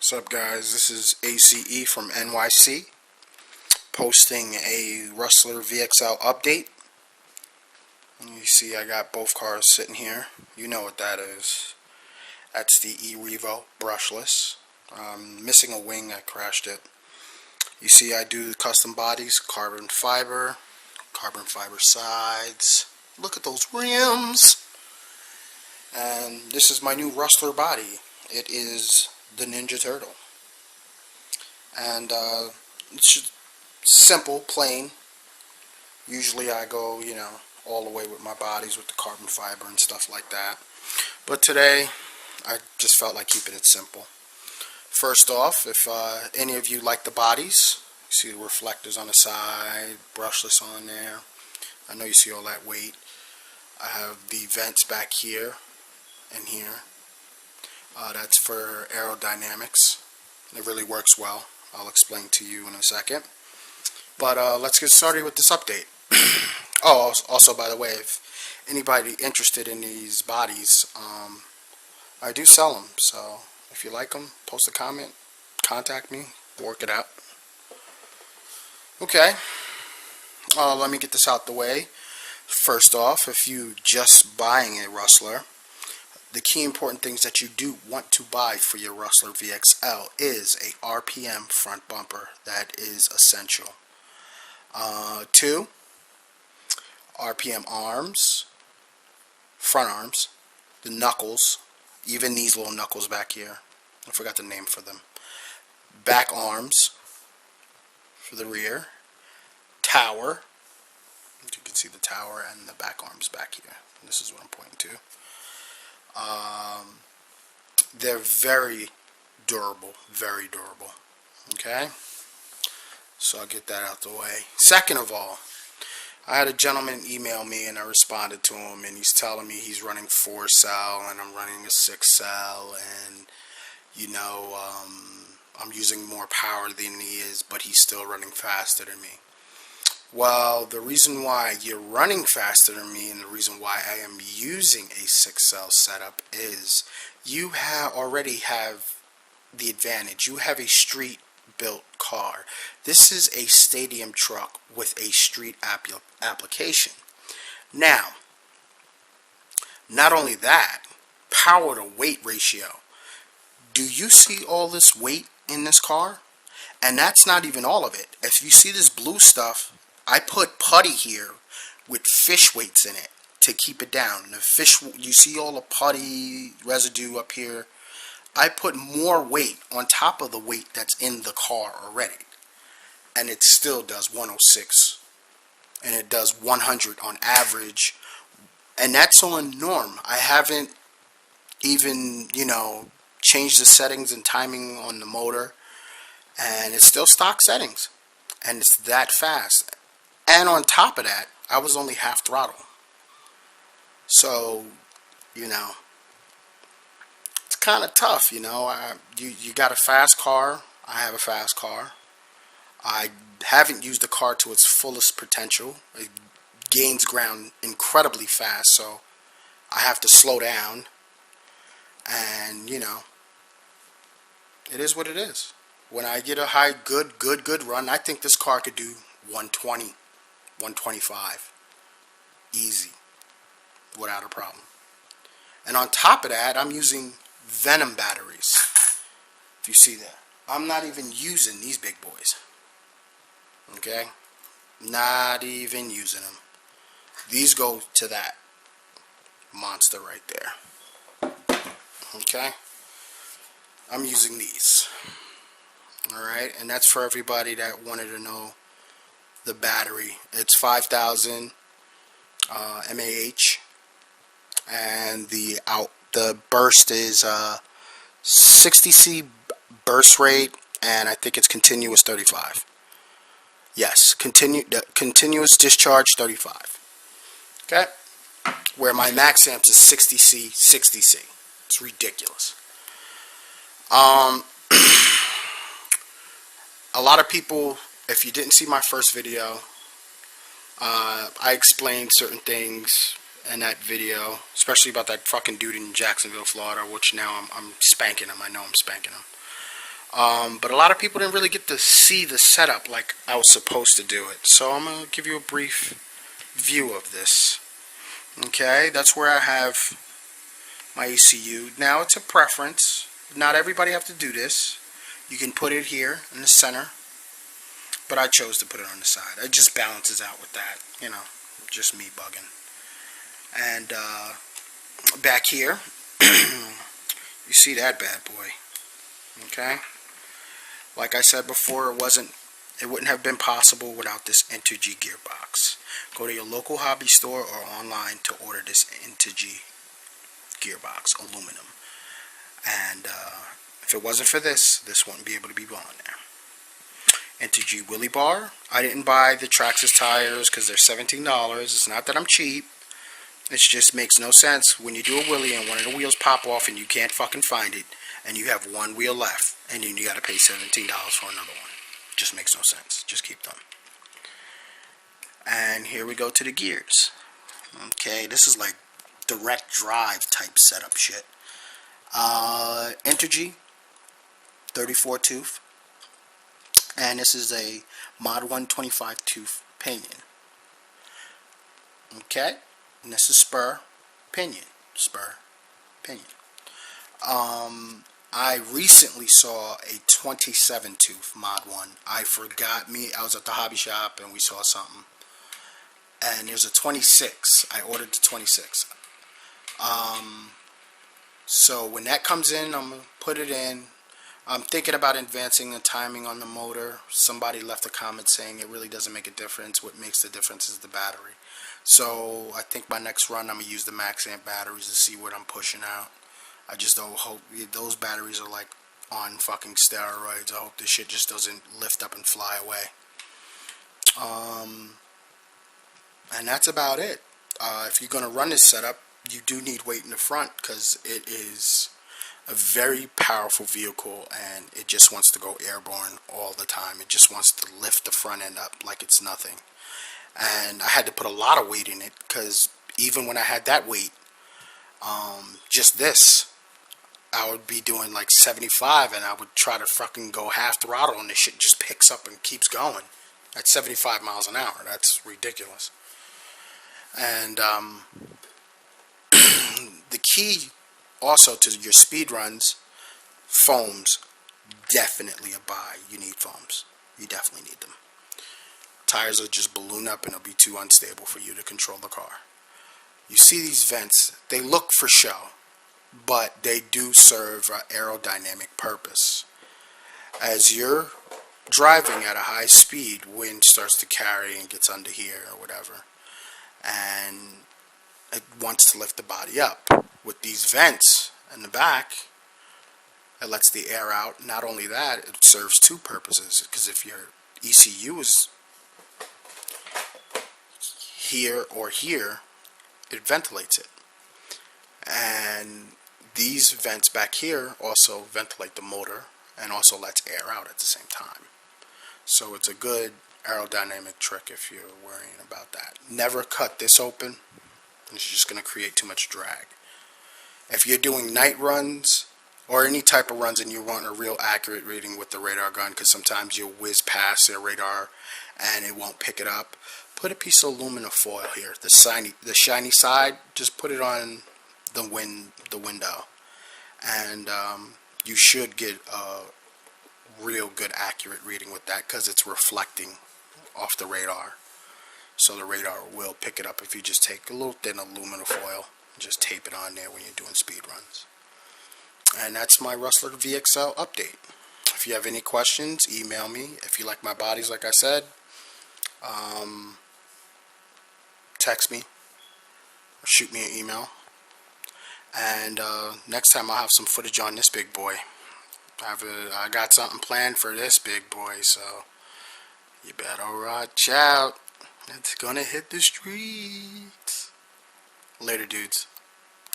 What's up, guys? This is ACE from NYC posting a Rustler VXL update. And you see I got both cars sitting here. You know what that is. That's the eRevo brushless. Missing a wing, I crashed it. You see I do custom bodies, carbon fiber sides. Look at those rims. And this is my new Rustler body. It is the Ninja Turtle, and it's just simple, plain. Usually I go, all the way with my bodies with the carbon fiber and stuff like that, but today I just felt like keeping it simple. First off, if any of you like the bodies, you see the reflectors on the side, brushless on there. I know you see all that weight. I have the vents back here and here. That's for aerodynamics. It really works well. I'll explain to you in a second. But let's get started with this update. Oh, also, by the way, if anybody interested in these bodies, I do sell them. So if you like them, post a comment, contact me, work it out. Okay. Let me get this out the way. First off, if you just buying a Rustler, the key important things that you do want to buy for your Rustler VXL is a RPM front bumper. That is essential. 2, RPM arms, front arms, the knuckles, even these little knuckles back here. I forgot the name for them. Back arms for the rear. Tower. You can see the tower and the back arms back here. And this is what I'm pointing to. They're very durable, okay? So I'll get that out the way. Second of all, I had a gentleman email me and I responded to him, and he's telling me he's running 4-cell and I'm running a 6-cell, and I'm using more power than he is, but he's still running faster than me. Well, the reason why you're running faster than me and the reason why I am using a 6-cell setup is you already have the advantage. You have a street-built car. This is a stadium truck with a street application. Now, not only that, power to weight ratio. Do you see all this weight in this car? And that's not even all of it. If you see this blue stuff, I put putty here with fish weights in it to keep it down. The fish, you see all the putty residue up here. I put more weight on top of the weight that's in the car already, and it still does 106, and it does 100 on average, and that's on norm. I haven't even changed the settings and timing on the motor, and it's still stock settings, and it's that fast. And on top of that, I was only half throttle. So, it's kind of tough, you got a fast car. I have a fast car. I haven't used the car to its fullest potential. It gains ground incredibly fast, so I have to slow down. And, it is what it is. When I get a high, good run, I think this car could do 120. 125 easy, without a problem. And on top of that, I'm using Venom batteries. If you see that, I'm not even using these big boys, okay? Not even using them. These go to that monster right there, okay? I'm using these, alright? And that's for everybody that wanted to know the battery. It's 5,000 mAh, and the burst is 60C burst rate, and I think it's continuous 35. Yes, continuous discharge 35. Okay, where my max amps is 60C. It's ridiculous. A lot of people, if you didn't see my first video, I explained certain things in that video, especially about that fucking dude in Jacksonville, Florida, which now I'm spanking him. I know I'm spanking him. But a lot of people didn't really get to see the setup like I was supposed to do it. So I'm going to give you a brief view of this. Okay, that's where I have my ECU. Now it's a preference. Not everybody have to do this. You can put it here in the center, but I chose to put it on the side. It just balances out with that, you know, just me bugging. And back here, you see that bad boy. Okay, like I said before, it wouldn't have been possible without this Entergy gearbox. Go to your local hobby store or online to order this Entergy gearbox, aluminum. And if it wasn't for this wouldn't be able to be on there. Entergy wheelie bar. I didn't buy the Traxxas tires because they're $17. It's not that I'm cheap. It just makes no sense when you do a wheelie and one of the wheels pop off and you can't fucking find it, and you have one wheel left and you got to pay $17 for another one. Just makes no sense. Just keep them. And here we go to the gears. Okay, this is like direct drive type setup shit. Entergy 34 tooth, and this is a Mod 125 tooth pinion. Okay, and this is spur pinion. I recently saw a 27 tooth Mod 1. I was at the hobby shop and we saw something, and there's a 26. I ordered the 26. So when that comes in, I'm going to put it in. I'm thinking about advancing the timing on the motor. Somebody left a comment saying it really doesn't make a difference. What makes the difference is the battery. So I think my next run I'm going to use the max amp batteries to see what I'm pushing out. I just don't hope those batteries are like on fucking steroids. I hope this shit just doesn't lift up and fly away. And that's about it. If you're going to run this setup, you do need weight in the front because it is a very powerful vehicle and it just wants to go airborne all the time. It just wants to lift the front end up like it's nothing. And I had to put a lot of weight in it because even when I had that weight, just this, I would be doing like 75 and I would try to fucking go half throttle and this shit just picks up and keeps going at 75 miles an hour. That's ridiculous. And the key also to your speed runs, foams, definitely a buy. You need foams. You definitely need them. Tires will just balloon up and it'll be too unstable for you to control the car. You see these vents, they look for show, but they do serve an aerodynamic purpose. As you're driving at a high speed, wind starts to carry and gets under here or whatever, and it wants to lift the body up. With these vents in the back, it lets the air out. Not only that, it serves two purposes, because if your ECU is here or here, it ventilates it. And these vents back here also ventilate the motor and also lets air out at the same time. So it's a good aerodynamic trick if you're worrying about that. Never cut this open. It's just going to create too much drag. If you're doing night runs or any type of runs and you want a real accurate reading with the radar gun, because sometimes you'll whiz past their radar and it won't pick it up, put a piece of aluminum foil here. The shiny side, just put it on the window, and you should get a real good accurate reading with that because it's reflecting off the radar. So the radar will pick it up if you just take a little thin aluminum foil and just tape it on there when you're doing speed runs. And that's my Rustler VXL update. If you have any questions, email me. If you like my bodies, like I said, text me or shoot me an email. And next time I'll have some footage on this big boy. I got something planned for this big boy, so you better watch out. It's gonna hit the streets. Later, dudes.